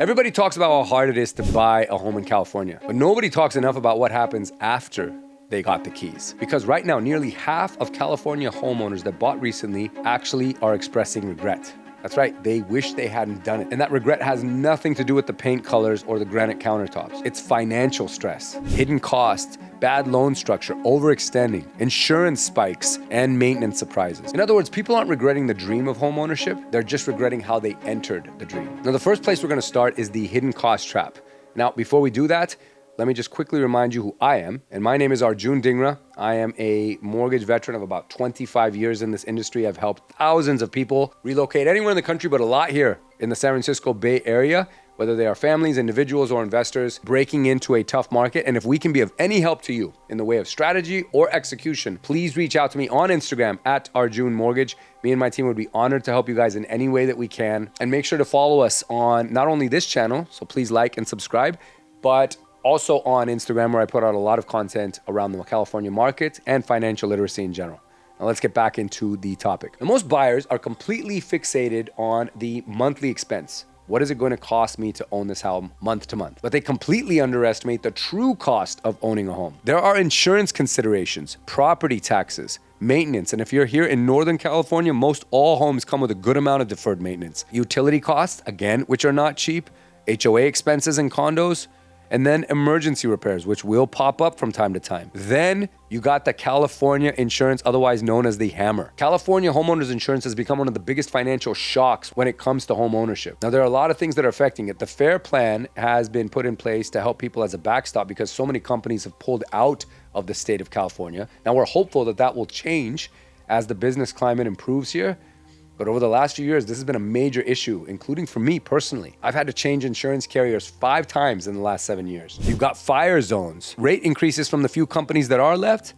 Everybody talks about how hard it is to buy a home in California, but nobody talks enough about what happens after they got the keys. Because right now, nearly half of California homeowners that bought recently actually are expressing regret. That's right, they wish they hadn't done it. And that regret has nothing to do with the paint colors or the granite countertops. It's financial stress, hidden costs, bad loan structure, overextending, insurance spikes, and maintenance surprises. In other words, people aren't regretting the dream of home ownership, they're just regretting how they entered the dream. Now, the first place we're gonna start is the hidden cost trap. Now, before we do that, let me just quickly remind you who I am. And my name is Arjun Dhingra. I am a mortgage veteran of about 25 years in this industry. I've helped thousands of people relocate anywhere in the country, but a lot here in the San Francisco Bay Area, whether they are families, individuals, or investors breaking into a tough market. And if we can be of any help to you in the way of strategy or execution, please reach out to me on Instagram at Arjun Mortgage. Me and my team would be honored to help you guys in any way that we can. And make sure to follow us on not only this channel, so please like and subscribe, but also on Instagram, where I put out a lot of content around the California market and financial literacy in general. Now let's get back into the topic. Now, most buyers are completely fixated on the monthly expense. What is it going to cost me to own this home month to month? But they completely underestimate the true cost of owning a home. There are insurance considerations, property taxes, maintenance. And if you're here in Northern California, most all homes come with a good amount of deferred maintenance. Utility costs, again, which are not cheap, HOA expenses in condos, and then emergency repairs, which will pop up from time to time. Then you got the California insurance, otherwise known as the hammer. California homeowners insurance has become one of the biggest financial shocks when it comes to home ownership. Now, there are a lot of things that are affecting it. The FAIR plan has been put in place to help people as a backstop because so many companies have pulled out of the state of California. Now, we're hopeful that that will change as the business climate improves here. But over the last few years, this has been a major issue, including for me personally. I've had to change insurance carriers 5 times in the last 7 years. You've got fire zones, rate increases from the few companies that are left,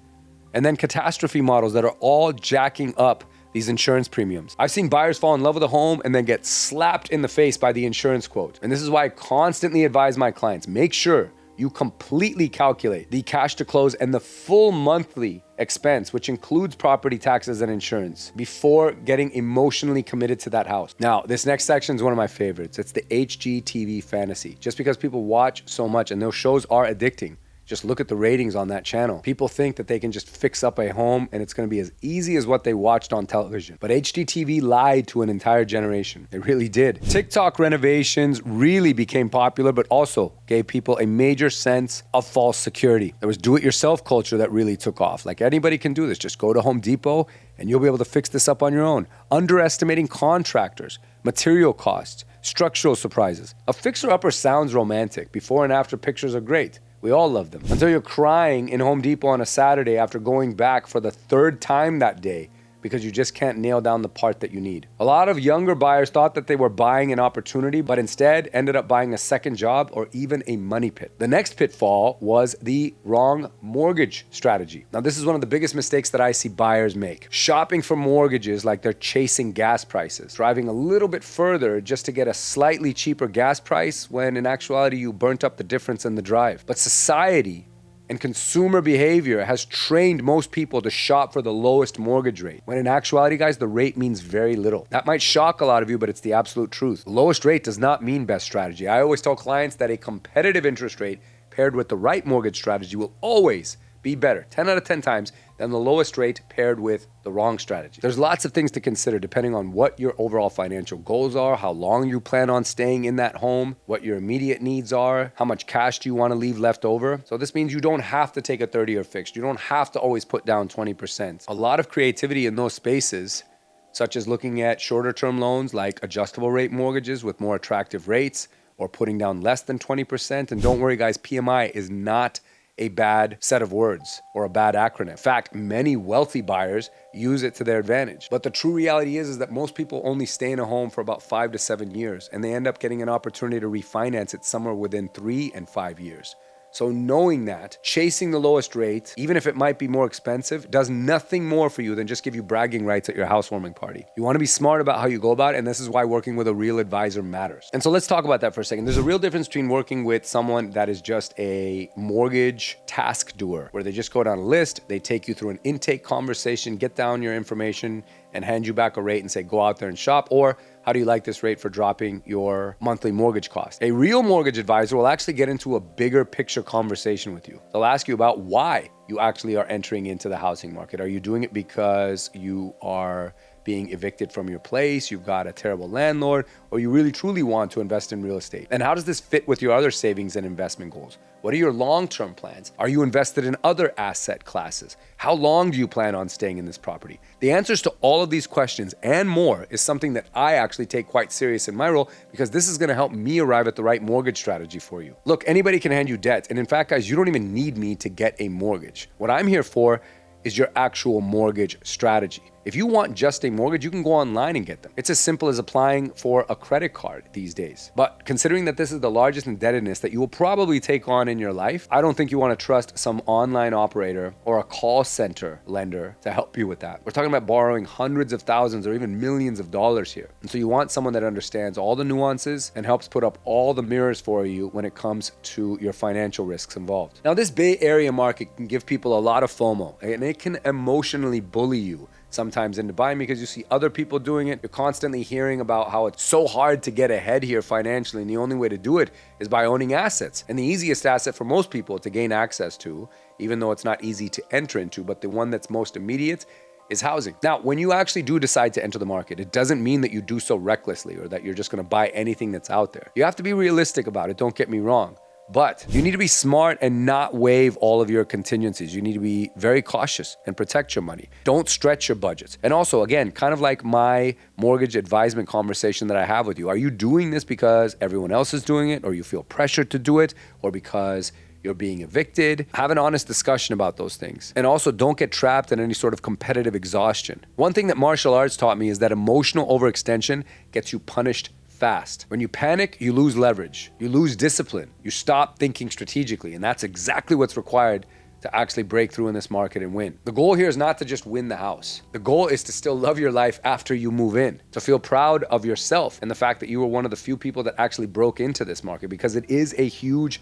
and then catastrophe models that are all jacking up these insurance premiums. I've seen buyers fall in love with a home and then get slapped in the face by the insurance quote. And this is why I constantly advise my clients, make sure you completely calculate the cash to close and the full monthly expense, which includes property taxes and insurance, before getting emotionally committed to that house. Now, this next section is one of my favorites. It's the HGTV fantasy. Just because people watch so much, and those shows are addicting, just look at the ratings on that channel. People think that they can just fix up a home and it's going to be as easy as what they watched on television. But HGTV lied to an entire generation. It really did. TikTok renovations really became popular, but also gave people a major sense of false security. There was do-it-yourself culture that really took off. Like, anybody can do this. Just go to Home Depot and you'll be able to fix this up on your own. Underestimating contractors, material costs, structural surprises. A fixer-upper sounds romantic. Before and after pictures are great. We all love them. Until you're crying in Home Depot on a Saturday after going back for the 3rd time that day because you just can't nail down the part that you need. A lot of younger buyers thought that they were buying an opportunity, but instead ended up buying a second job or even a money pit. The next pitfall was the wrong mortgage strategy. Now, this is one of the biggest mistakes that I see buyers make. Shopping for mortgages like they're chasing gas prices, driving a little bit further just to get a slightly cheaper gas price when in actuality you burnt up the difference in the drive. But society and consumer behavior has trained most people to shop for the lowest mortgage rate. When in actuality, guys, the rate means very little. That might shock a lot of you, but it's the absolute truth. The lowest rate does not mean best strategy. I always tell clients that a competitive interest rate paired with the right mortgage strategy will always be better 10 out of 10 times than the lowest rate paired with the wrong strategy. There's lots of things to consider depending on what your overall financial goals are, how long you plan on staying in that home, what your immediate needs are, how much cash do you want to leave left over. So this means you don't have to take a 30-year fixed. You don't have to always put down 20%. A lot of creativity in those spaces, such as looking at shorter term loans like adjustable rate mortgages with more attractive rates or putting down less than 20%. And don't worry, guys, PMI is not a bad set of words or a bad acronym. In fact, many wealthy buyers use it to their advantage. But the true reality is that most people only stay in a home for about 5 to 7 years, and they end up getting an opportunity to refinance it somewhere within 3 and 5 years. So knowing that, chasing the lowest rate, even if it might be more expensive, does nothing more for you than just give you bragging rights at your housewarming party. You want to be smart about how you go about it, and this is why working with a real advisor matters. And so let's talk about that for a second. There's a real difference between working with someone that is just a mortgage task doer, where they just go down a list, they take you through an intake conversation, get down your information, and hand you back a rate and say, go out there and shop, or How do you like this rate for dropping your monthly mortgage cost? A real mortgage advisor will actually get into a bigger picture conversation with you. They'll ask you about why you actually are entering into the housing market. Are you doing it because you are being evicted from your place, you've got a terrible landlord, or you really truly want to invest in real estate? And how does this fit with your other savings and investment goals? What are your long-term plans? Are you invested in other asset classes? How long do you plan on staying in this property? The answers to all of these questions and more is something that I actually take quite serious in my role, because this is going to help me arrive at the right mortgage strategy for you. Look, anybody can hand you debt. And in fact, guys, you don't even need me to get a mortgage. What I'm here for is your actual mortgage strategy. If you want just a mortgage, you can go online and get them. It's as simple as applying for a credit card these days. But considering that this is the largest indebtedness that you will probably take on in your life, I don't think you want to trust some online operator or a call center lender to help you with that. We're talking about borrowing hundreds of thousands or even millions of dollars here. And so you want someone that understands all the nuances and helps put up all the mirrors for you when it comes to your financial risks involved. Now, this Bay Area market can give people a lot of FOMO, and it can emotionally bully you sometimes into buying because you see other people doing it. You're constantly hearing about how it's so hard to get ahead here financially, and the only way to do it is by owning assets. And the easiest asset for most people to gain access to, even though it's not easy to enter into, but the one that's most immediate, is housing. Now, when you actually do decide to enter the market, it doesn't mean that you do so recklessly or that you're just going to buy anything that's out there. You have to be realistic about it, don't get me wrong. But you need to be smart and not waive all of your contingencies. You need to be very cautious and protect your money. Don't stretch your budgets. And also, again, kind of like my mortgage advisement conversation that I have with you, are you doing this because everyone else is doing it, or you feel pressured to do it, or because you're being evicted? Have an honest discussion about those things. And also, don't get trapped in any sort of competitive exhaustion. One thing that martial arts taught me is that emotional overextension gets you punished fast. When you panic, you lose leverage, you lose discipline, you stop thinking strategically, and that's exactly what's required to actually break through in this market and win. The goal here is not to just win the house. The goal is to still love your life after you move in, to feel proud of yourself and the fact that you were one of the few people that actually broke into this market, because it is a huge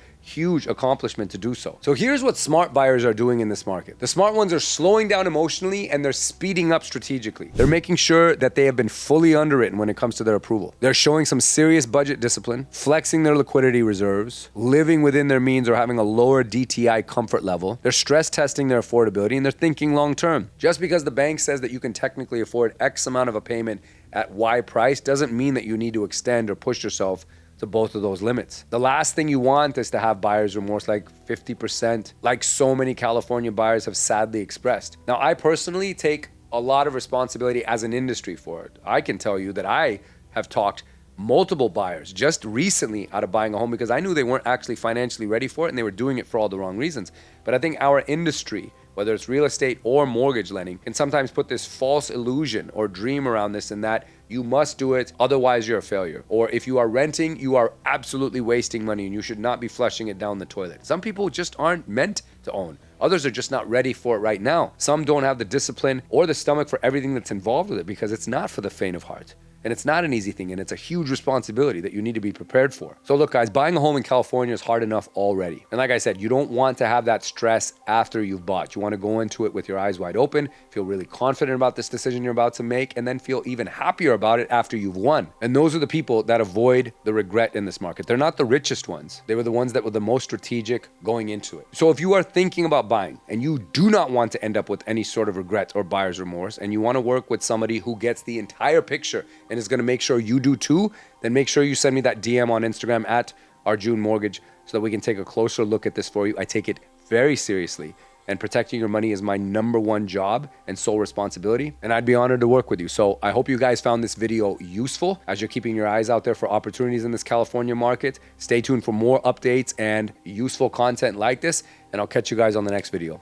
accomplishment to do so. So here's what smart buyers are doing in this market. The smart ones are slowing down emotionally and they're speeding up strategically. They're making sure that they have been fully underwritten when it comes to their approval. They're showing some serious budget discipline, flexing their liquidity reserves, living within their means or having a lower DTI comfort level. They're stress testing their affordability, and they're thinking long term. Just because the bank says that you can technically afford X amount of a payment at Y price doesn't mean that you need to extend or push yourself to both of those limits. The last thing you want is to have buyer's remorse like 50%, like so many California buyers have sadly expressed. Now, I personally take a lot of responsibility as an industry for it. I can tell you that I have talked multiple buyers just recently out of buying a home because I knew they weren't actually financially ready for it and they were doing it for all the wrong reasons. But I think our industry, whether it's real estate or mortgage lending, can sometimes put this false illusion or dream around this and that you must do it, otherwise you're a failure. Or if you are renting, you are absolutely wasting money and you should not be flushing it down the toilet. Some people just aren't meant to own. Others are just not ready for it right now. Some don't have the discipline or the stomach for everything that's involved with it because it's not for the faint of heart. And it's not an easy thing, and it's a huge responsibility that you need to be prepared for. So look, guys, buying a home in California is hard enough already. And like I said, you don't want to have that stress after you've bought. You want to go into it with your eyes wide open, feel really confident about this decision you're about to make, and then feel even happier about it after you've won. And those are the people that avoid the regret in this market. They're not the richest ones. They were the ones that were the most strategic going into it. So if you are thinking about buying and you do not want to end up with any sort of regret or buyer's remorse, and you want to work with somebody who gets the entire picture and is going to make sure you do too, then make sure you send me that DM on Instagram at Arjun Mortgage so that we can take a closer look at this for you. I take it very seriously, and protecting your money is my #1 job and sole responsibility, and I'd be honored to work with you. So I hope you guys found this video useful as you're keeping your eyes out there for opportunities in this California market. Stay tuned for more updates and useful content like this, and I'll catch you guys on the next video.